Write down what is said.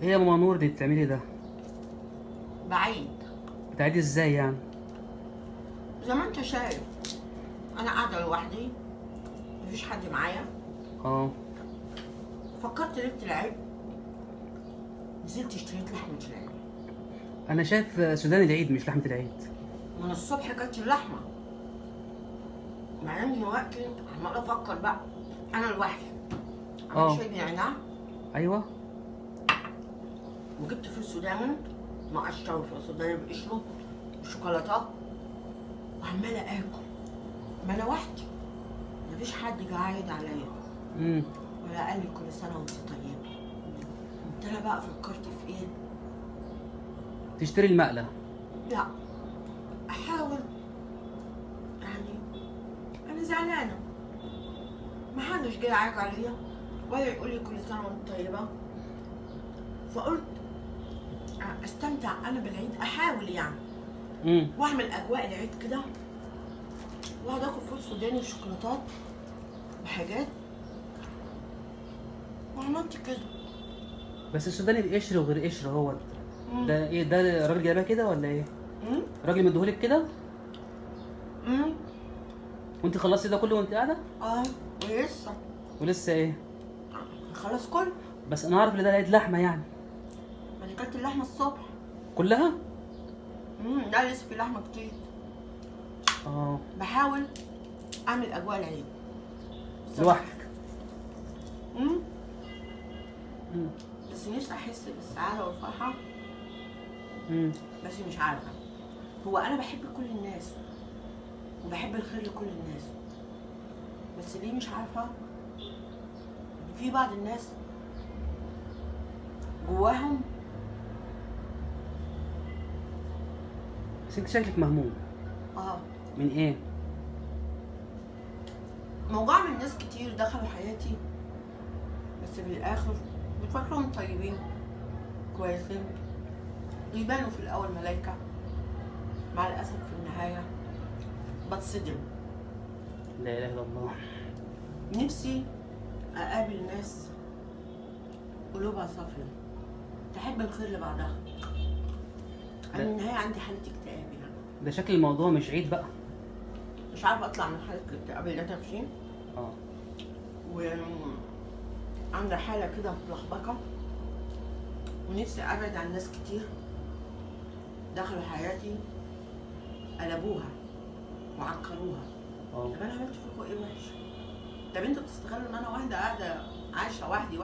ايه يا ماما نور اللي بتعملي ده؟ بعيد. بتعيدي ازاي يعني؟ زي ما انت شايف، انا قاعده لوحدي، مفيش حد معايا. اه. فكرت ليله العيد نزلت اشتريت لحمه العيد. انا شايف سودان العيد مش لحمة العيد. من الصبح كانت اللحمه، بعدين دلوقتي عمال افكر بقى. انا لوحدي عمال اه. شاي بنعناع، ايوه. وجبت فول سوداني مقشر وفول سوداني بقشره وشوكولاته، وعماله اكل. ما انا وحدي، مفيش حد قاعد عليا امم. ولا قال لي كل سنه وانت طيبه. قلت لها بقى فكرت في ايه؟ تشتري المقلة. لا، احاول يعني. انا زعلانه، ما حدش جه يعاك عليا ولا يقول لي كل سنه وانت طيبه. فقلت استمتع انا بالعيد، احاول يعني، امم. واعمل اجواء العيد كده، واقعد اكل فول سوداني وشوكولاتات وحاجات. وعملت كده. بس السوداني بقشر وغير قشر اهوت. مم. ده ايه ده؟ الراجل جايبها كده ولا ايه؟ مم. الراجل مديهولك كده؟ مم. وانت خلصتي ده كله وانت قاعدة؟ اه، ولسه ولسه ايه؟ خلاص كل. بس انا عارف ان ده العيد لحمة يعني. ما انا كلت اللحمه الصبح. كلها؟ لا، لسه في لحمه كتير. اه. بحاول اعمل اجواء العيد بصراحه. لوحدك؟ مم. امم. بس نفسي احس بالسعاده والفرحه. امم. بس مش عارفه، هو انا بحب كل الناس وبحب الخير لكل الناس، بس ليه مش عارفه إن في بعض الناس جواهم. بس انت شكلك مهموم. اه، من ايه؟ موجوع من ناس كتير دخلوا حياتي، بس بالاخر بتفكرهم طيبين كويسين، يبانوا في الاول ملايكه، مع الاسف في النهايه بتصدم. لا اله الا الله. نفسي اقابل ناس قلوبها صافيه تحب الخير لبعضها. انا ده النهايه عندي حاله اكتئاب يعني، ده شكل الموضوع مش عيد بقى. مش عارفه اطلع من حاله الاكتئاب اللي انا فيه. اه. وعندي حاله كده ملخبطه، ونفسي ابعد عن ناس كتير دخلوا حياتي قلبوها وعكروها. اه. طب انا عملت فيكم ايه وحش؟ طب انتوا بتستغلوا ان انا واحده قاعده عايشه وحدي